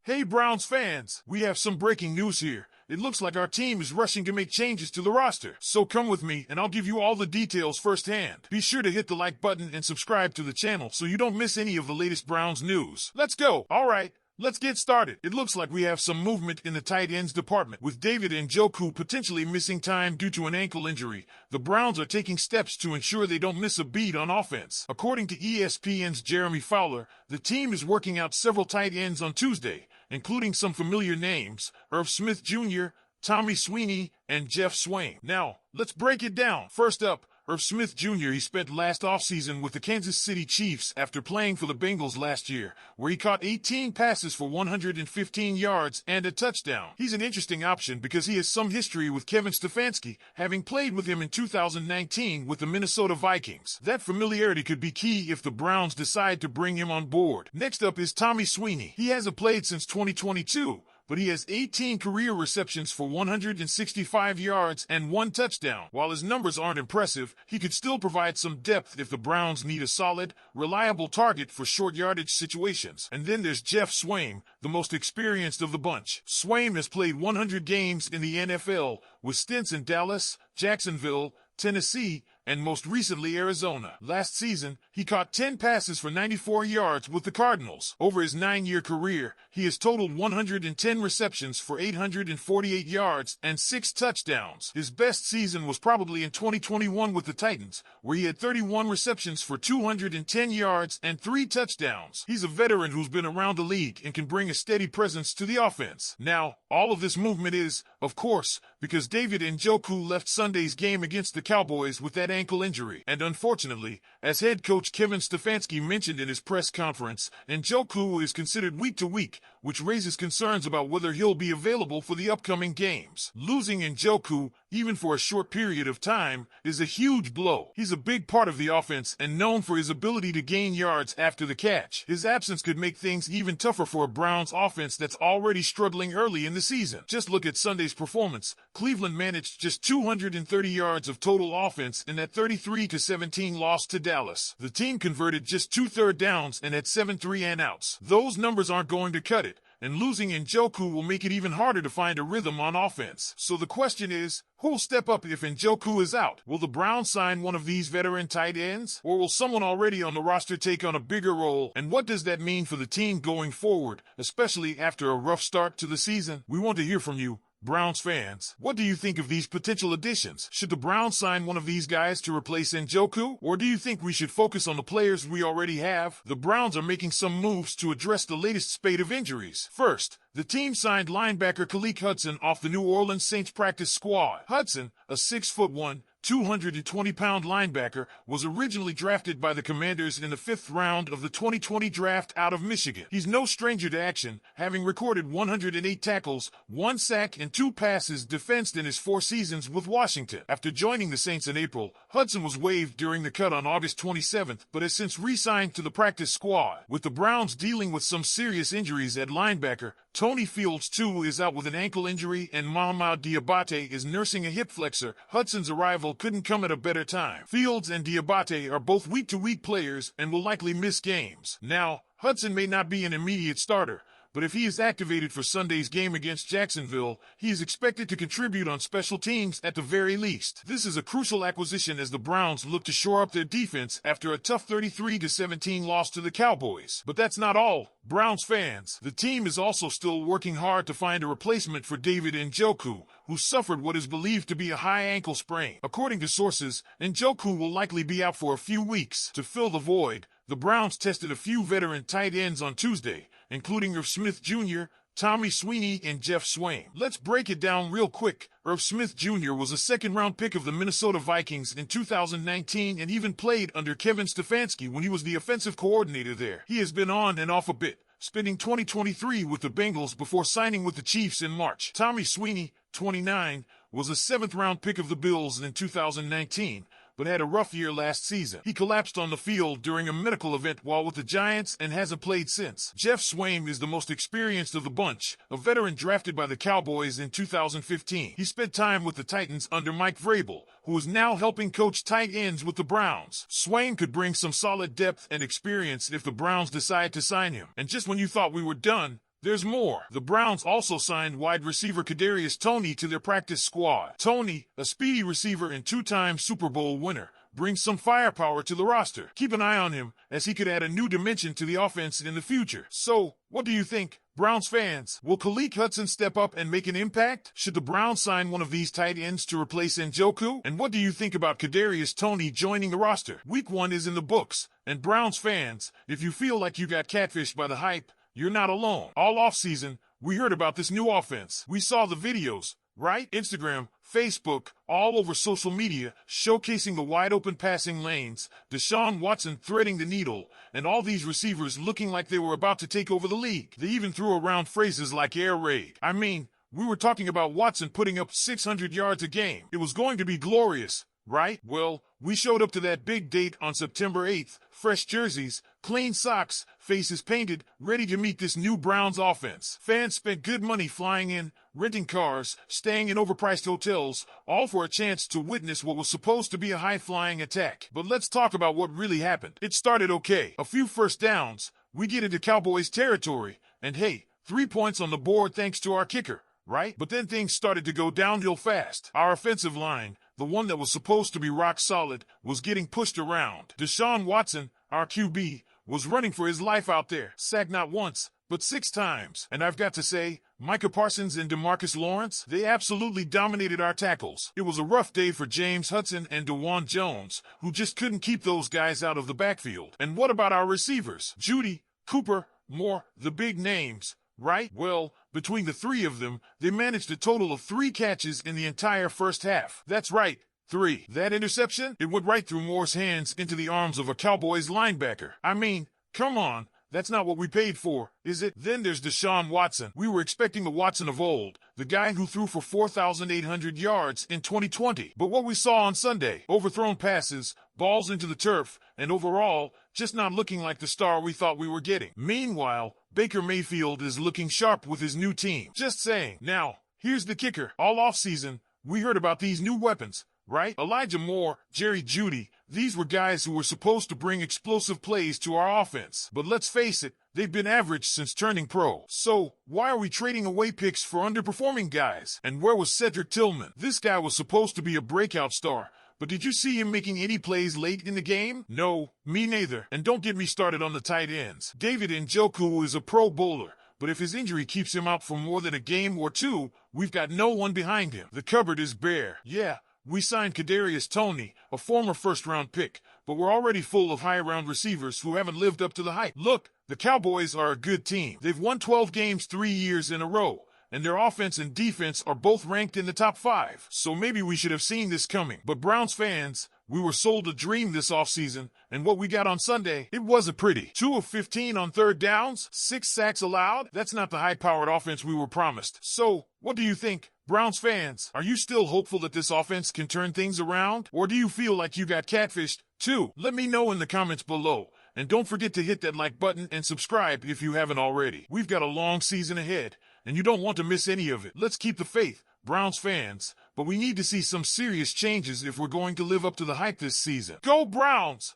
Hey Browns fans, we have some breaking news here. It looks like our team is rushing to make changes to the roster. So come with me and I'll give you all the details firsthand. Be sure to hit the like button and subscribe to the channel so you don't miss any of the latest Browns news. Let's go. All right. Let's get started. It looks like we have some movement in the tight ends department. With David Njoku potentially missing time due to an ankle injury, the Browns are taking steps to ensure they don't miss a beat on offense. According to ESPN's Jeremy Fowler, the team is working out several tight ends on Tuesday, including some familiar names, Irv Smith Jr., Tommy Sweeney, and Jeff Swain. Now, let's break it down. First up, Irv Smith Jr. He spent last offseason with the Kansas City Chiefs after playing for the Bengals last year, where he caught 18 passes for 115 yards and a touchdown. He's an interesting option because he has some history with Kevin Stefanski, having played with him in 2019 with the Minnesota Vikings. That familiarity could be key if the Browns decide to bring him on board. Next up is Tommy Sweeney. He hasn't played since 2022. But he has 18 career receptions for 165 yards and one touchdown. While his numbers aren't impressive, he could still provide some depth if the Browns need a solid, reliable target for short yardage situations. And then there's Jeff Swain, the most experienced of the bunch. Swain has played 100 games in the NFL with stints in Dallas, Jacksonville, Tennessee, and most recently Arizona. Last season, he caught 10 passes for 94 yards with the Cardinals. Over his 9-year career, he has totaled 110 receptions for 848 yards and 6 touchdowns. His best season was probably in 2021 with the Titans, where he had 31 receptions for 210 yards and 3 touchdowns. He's a veteran who's been around the league and can bring a steady presence to the offense. Now, all of this movement is, of course, because David Njoku left Sunday's game against the Cowboys with that ankle injury. And unfortunately, as head coach Kevin Stefanski mentioned in his press conference, Njoku is considered week to week, which raises concerns about whether he'll be available for the upcoming games. Losing Njoku, even for a short period of time, is a huge blow. He's a big part of the offense and known for his ability to gain yards after the catch. His absence could make things even tougher for a Browns offense that's already struggling early in the season. Just look at Sunday's performance. Cleveland managed just 230 yards of total offense in that 33-17 loss to Dallas. The team converted just 2 third downs and had 7 3-and-outs. Those numbers aren't going to cut it, and losing Njoku will make it even harder to find a rhythm on offense. So the question is, who'll step up if Njoku is out? Will the Browns sign one of these veteran tight ends? Or will someone already on the roster take on a bigger role? And what does that mean for the team going forward, especially after a rough start to the season? We want to hear from you, Browns fans. What do you think of these potential additions? Should the Browns sign one of these guys to replace Njoku? Or do you think we should focus on the players we already have? The Browns are making some moves to address the latest spate of injuries. First, the team signed linebacker Khaleke Hudson off the New Orleans Saints practice squad. Hudson, a 6'1", 220-pound linebacker, was originally drafted by the Commanders in the 5th round of the 2020 draft out of Michigan. He's no stranger to action, having recorded 108 tackles, 1 sack, and 2 passes defensed in his 4 seasons with Washington. After joining the Saints in April, Hudson was waived during the cut on August 27th, but has since re-signed to the practice squad. With the Browns dealing with some serious injuries at linebacker, Tony Fields, too, is out with an ankle injury, and Mohamed Diabate is nursing a hip flexor. Hudson's arrival couldn't come at a better time. Fields and Diabate are both week-to-week players and will likely miss games. Now, Hudson may not be an immediate starter, but if he is activated for Sunday's game against Jacksonville, he is expected to contribute on special teams at the very least. This is a crucial acquisition as the Browns look to shore up their defense after a tough 33-17 loss to the Cowboys. But that's not all, Browns fans. The team is also still working hard to find a replacement for David Njoku, who suffered what is believed to be a high ankle sprain. According to sources, Njoku will likely be out for a few weeks. To fill the void, the Browns tested a few veteran tight ends on Tuesday, including Irv Smith Jr., Tommy Sweeney, and Jeff Swain. Let's break it down real quick. Irv Smith Jr. was a second-round pick of the Minnesota Vikings in 2019 and even played under Kevin Stefanski when he was the offensive coordinator there. He has been on and off a bit, spending 2023 with the Bengals before signing with the Chiefs in March. Tommy Sweeney, 29, was a 7th-round pick of the Bills in 2019, but had a rough year last season. He collapsed on the field during a medical event while with the Giants and hasn't played since. Jeff Swain is the most experienced of the bunch, a veteran drafted by the Cowboys in 2015. He spent time with the Titans under Mike Vrabel, who is now helping coach tight ends with the Browns. Swain could bring some solid depth and experience if the Browns decide to sign him. And just when you thought we were done, there's more. The Browns also signed wide receiver Kadarius Toney to their practice squad. Toney, a speedy receiver and two-time Super Bowl winner, brings some firepower to the roster. Keep an eye on him, as he could add a new dimension to the offense in the future. So, what do you think, Browns fans? Will Khaleke Hudson step up and make an impact? Should the Browns sign one of these tight ends to replace Njoku? And what do you think about Kadarius Toney joining the roster? Week 1 is in the books, and Browns fans, if you feel like you got catfished by the hype, you're not alone. All offseason, we heard about this new offense. We saw the videos, right? Instagram, Facebook, all over social media, showcasing the wide-open passing lanes, Deshaun Watson threading the needle, and all these receivers looking like they were about to take over the league. They even threw around phrases like air raid. I mean, we were talking about Watson putting up 600 yards a game. It was going to be glorious, right? Well, we showed up to that big date on September 8th, fresh jerseys, clean socks, faces painted, ready to meet this new Browns offense. Fans spent good money flying in, renting cars, staying in overpriced hotels, all for a chance to witness what was supposed to be a high-flying attack. But let's talk about what really happened. It started okay. A few first downs, we get into Cowboys territory, and hey, 3 points on the board thanks to our kicker, right? But then things started to go downhill fast. Our offensive line, the one that was supposed to be rock solid, was getting pushed around. Deshaun Watson, our QB, was running for his life out there, sacked not once, but 6 times. And I've got to say, Micah Parsons and DeMarcus Lawrence, they absolutely dominated our tackles. It was a rough day for James Hudson and DeJuan Jones, who just couldn't keep those guys out of the backfield. And what about our receivers? Judy, Cooper, Moore, the big names, right? Well, between the 3 of them, they managed a total of 3 catches in the entire first half. That's right, 3. That interception, it went right through Moore's hands into the arms of a Cowboys linebacker. I mean, come on. That's not what we paid for, is it? Then there's Deshaun Watson. We were expecting the Watson of old, the guy who threw for 4,800 yards in 2020. But what we saw on Sunday, overthrown passes, balls into the turf, and overall, just not looking like the star we thought we were getting. Meanwhile, Baker Mayfield is looking sharp with his new team. Just saying. Now, here's the kicker. All offseason, we heard about these new weapons, right? Elijah Moore, Jerry Jeudy, these were guys who were supposed to bring explosive plays to our offense. But let's face it, they've been average since turning pro. So, why are we trading away picks for underperforming guys? And where was Cedric Tillman? This guy was supposed to be a breakout star, but did you see him making any plays late in the game? No, me neither. And don't get me started on the tight ends. David Njoku is a pro bowler, but if his injury keeps him out for more than a game or 2, we've got no one behind him. The cupboard is bare. Yeah. We signed Kadarius Toney, a former first-round pick, but we're already full of high-round receivers who haven't lived up to the hype. Look, the Cowboys are a good team. They've won 12 games 3 years in a row, and their offense and defense are both ranked in the top 5. So maybe we should have seen this coming. But Browns fans, we were sold a dream this offseason, and what we got on Sunday, it wasn't pretty. 2 of 15 on third downs, 6 sacks allowed. That's not the high-powered offense we were promised. So, what do you think? Browns fans, are you still hopeful that this offense can turn things around? Or do you feel like you got catfished, too? Let me know in the comments below. And don't forget to hit that like button and subscribe if you haven't already. We've got a long season ahead, and you don't want to miss any of it. Let's keep the faith, Browns fans, but we need to see some serious changes if we're going to live up to the hype this season. Go Browns!